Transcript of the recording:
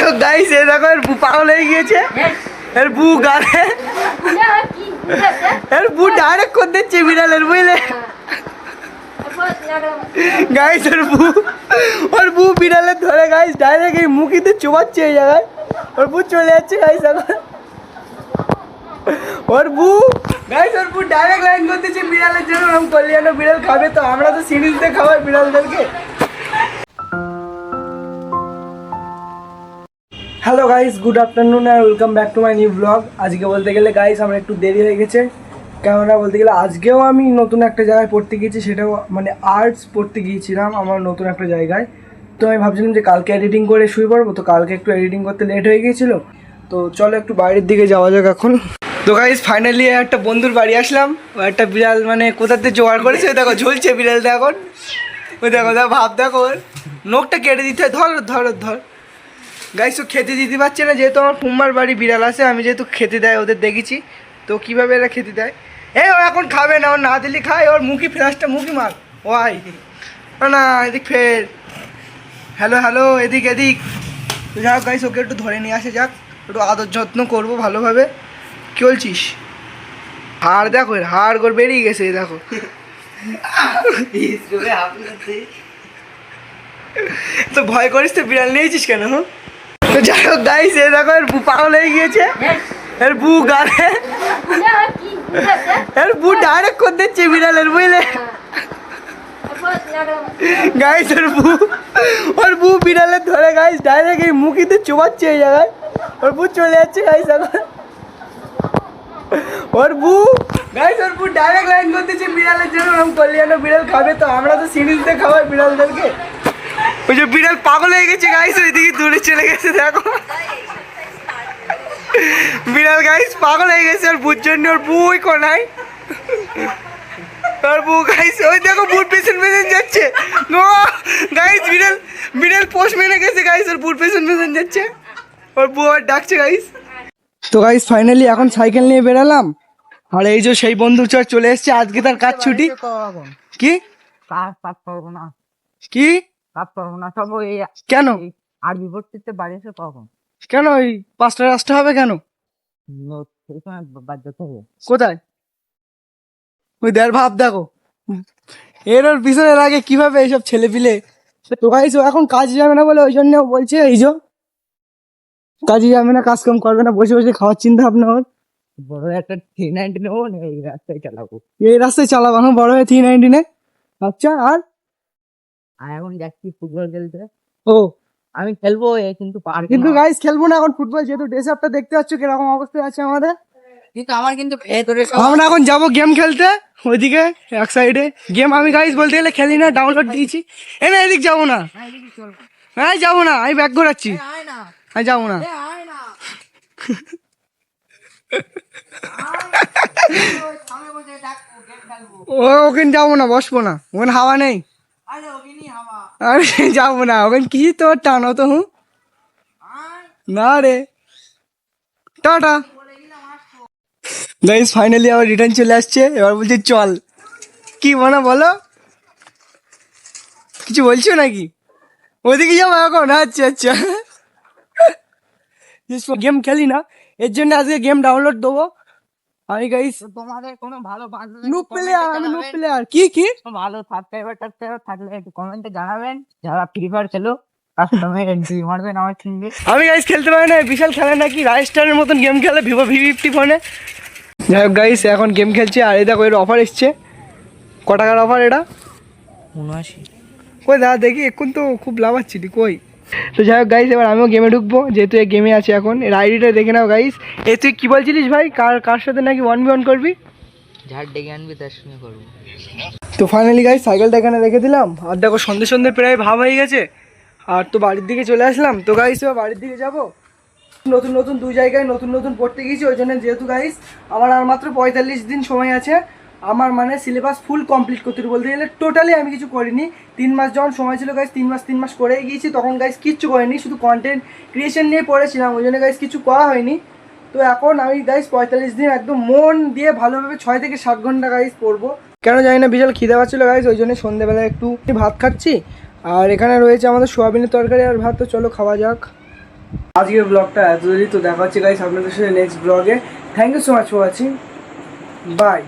হোক গাইস, এই দেখো এর পাগল হয়ে গিয়েছে। এর বু গালে এর বু ডাইরেক্ট করে দিচ্ছে বিড়ালের, বুঝলে গাইস? ওর বু বিড়ালের ধরে গাইস ডাইরেক্ট এই মুখিতে চুবাচ্ছে এই জায়গায়। ওর বু চলে যাচ্ছে গাইস এখন। ওর বু গাইস, ওর বু ডাইরেক্ট লাইন করতেছে বিড়ালের জন্য। ওরকম করলে যেন বিড়াল খাবে, তো আমরা তো সিরিজতে খাওয়াই বিড়ালদেরকে। হ্যালো গাইস, গুড আফটারনুন আর welcome back to my new vlog. আজকে বলতে গেলে গাইস আমার একটু দেরি হয়ে গেছে, কেননা বলতে গেলে আজকেও আমি নতুন একটা জায়গায় পড়তে গিয়েছি, সেটাও মানে আর্টস পড়তে গিয়েছিলাম আমার নতুন একটা জায়গায়। তো আমি ভাবছিলাম যে কালকে এডিটিং করে শুয়ে পড়বো, তো কালকে একটু এডিটিং করতে লেট হয়ে গিয়েছিলো। তো চলো একটু বাইরের দিকে যাওয়া যাক এখন। তো গাইস ফাইনালি একটা বন্ধুর বাড়ি আসলাম। ও একটা বিড়াল মানে কোথাতে জোগাড় করেছে, দেখো ঝুলছে বিড়ালটা এখন। ওই দেখো ভাব, দেখো নখটা কেটে দিতে হয়। ধর ধর ধর গাইস, ও খেতে দিতে পারছে না, যেহেতু আমার ফুম্মার বাড়ি বিড়াল আছে, আমি যেহেতু খেতে দেয় ওদের দেখেছি। তো কীভাবে এরা খেতে দেয়, ও এখন খাবে না, ওর না দিলে খায়। ওর মুখি ফ্লাসটা মুখি মার ওয়াই না, এদিক ফের। হ্যালো হ্যালো, এদিক এদিক। তো যাক গাইস, ওকে একটু ধরে নিয়ে আসে যাক, একটু আদর যত্ন করবো ভালোভাবে। কী বলছিস? হাড় দেখো, হাড় গোড় বেরিয়ে গেছে দেখো। তো ভয় করিস তো, বিড়াল নিয়েছিস কেন? তো যাই হোক গাইস, এ দেখো এর বু পাগল হয়ে গিয়েছে। এর বু গালে এর বু ডাইরেক্ট করে দিচ্ছে বিড়ালের, বুঝলে গাইস? ওর বু বিড়ালের ধরে গাইস ডাইরেক্ট এই মুখিতে চুবাচ্ছে এই জায়গায়। ওর বু চলে যাচ্ছে গাইস এখন। ওর বু গাইস, ওর বু ডাইরেক্ট লাইন করতেছে বিড়ালের জন্য। ওরকম করলে যেন বিড়াল খাবে, তো আমরা তো সিরিজতে খাওয়াই বিড়ালদেরকে। ওই যে বিড়াল পাগল হয়ে গেছে গাইস, ওইদিকে দূরে চলে গেছে দেখো। বিড়াল গাইস পাগল হয়ে গেছে ওর বুর জন্য। ওর বুই কোনায়, ওর বু গাইস ওই দেখো বুট পেছন পেছন যাচ্ছে গাইস। বিড়াল পোষ মেনে গেছে গাইস, ওর বুট পেছন পেছন যাচ্ছে। ওর বউ আর ডাকছে গাইস। তো গাইস ফাইনালি এখন সাইকেল নিয়ে বেরালাম। আর এই যে সেই বন্ধু চলে এসছে, আজকে তার কাজ ছুটি। কি কি কেন আরবি পড়তে বাড়ি এসে কখন? কেন ওই 5টা রাস্তা হবে কেন? কোথায়? ওই দেড় ভাব দেখো, এর ওর পিছনের আগে কিভাবে এইসব ছেলে পিলে। তো গাইস ও এখন কাজ যাবে না বলে ওই জন্য বলছে এই যে কাজে যাবে না, কাজ কাম করবে না, বসে বসে খাওয়ার চিন্তা ভাবনা ওর। বড় একটা 390 নেবো, এই রাস্তায় চালাবো। এই রাস্তায় চালাবো এখন বড় হয়ে 390 আচ্ছা। আর এখন যাচ্ছি ফুটবল খেলতে। ও আমি খেলবো কিন্তু পারবো কিন্তু না। গাইস খেলবো না এখন ফুটবল, যেহেতু ড্রেস আপটা দেখতে পাচ্ছ কিরকম অবস্থায় আছে আমাদের। কিন্তু আমার কিন্তু ভেতরে আমরা এখন যাবো গেম খেলতে ওইদিকে এক সাইডে। গেম আমি গাইস বলতে গেলে খেলি না, ডাউনলোড দিয়েছি। না এদিক যাবো না, হ্যাঁ যাবো না, আমি ব্যাক ঘোরাচ্ছি, আমি যাবো না। ওখানে যাবো না, বসবো না, ওখানে হাওয়া নেই। আরে যাবো না ওখানে, কি তোর টানো তো হুঁ না রে। টাটা গাইস, ফাইনালি আবার রিটার্ন চলে আসছে। এবার বলছে চল, কি মনে বলো, কিছু বলছো নাকি? ওইদিকে যাবো এখন? আচ্ছা আচ্ছা, গেম খেলি না এর জন্য আজকে গেম ডাউনলোড দেবো আমি গাইস। তোমাদের কোনো ভালো নুব প্লেয়ার, আমি নুব প্লেয়ার। কি কি ভালো সাবস্ক্রাইবার থাকলে একটু কমেন্টে জানাবেন। যারা ফ্রি ফায়ার খেলো কাস্টমে এন্ট্রি মারবেন আমার সঙ্গে। আমি গাইস খেলতে পারি না, বিশাল খেলে নাকি রাইস্টারের মতন গেম খেলে ভিভো V50 ফোনে। যাই হোক গাইস এখন গেম খেলছে। আর এই দেখো এর অফার এসছে। ক টাকার অফার এটা? 79। কই দাদা দেখি, এখন তো খুব লাভ আসছিলি কই। তো যাই হোক গাইস এবার আমিও গেমে ঢুকবো, যেহেতু এই গেমে আছে এখন। এর আইডিটা দেখে নাও গাইস। তুই কি বলছিলিস ভাই, কার সাথে নাকি 1v1 করবি? যার ডেকে আনবি তার সঙ্গে করবো। তো ফাইনালি গাইস সাইকেলটা এখানে রেখে দিলাম। আর দেখো সন্ধে প্রায় ভাব হয়ে গেছে, আর তো বাড়ির দিকে চলে আসলাম। তো গাইস এবার বাড়ির দিকে যাবো। নতুন দুই জায়গায় নতুন পড়তে গিয়েছি, ওই জন্য যেহেতু গাইস আমার আর মাত্র 45 দিন সময় আছে আমার মানে সিলেবাস ফুল কমপ্লিট করতে। বলতে গেলে টোটালি আমি কিছু করিনি। 3 মাস যখন সময় ছিল গাইস, 3 মাস করেই গিয়েছি, তখন গাইস কিচ্ছু করিনি, শুধু কন্টেন্ট ক্রিয়েশন নিয়ে পড়েছিলাম, ওই জন্য গাইস কিছু করা হয়নি। তো এখন আমি গাইস 45 দিন একদম মন দিয়ে ভালোভাবে 6 থেকে 7 ঘন্টা গাইস পড়বো। কেন জানি না বিশাল খিদে পাচ্ছিলো গাইস, ওই জন্য সন্ধ্যেবেলা একটু ভাত খাচ্ছি। আর এখানে রয়েছে আমাদের সোয়াবিনের তরকারি আর ভাত, তো চলো খাওয়া যাক। আজকের ব্লগটা এত দেরি, তো দেখা হচ্ছে গাইস আপনাদের সাথে নেক্সট ব্লগে। Thank you so much for watching, by.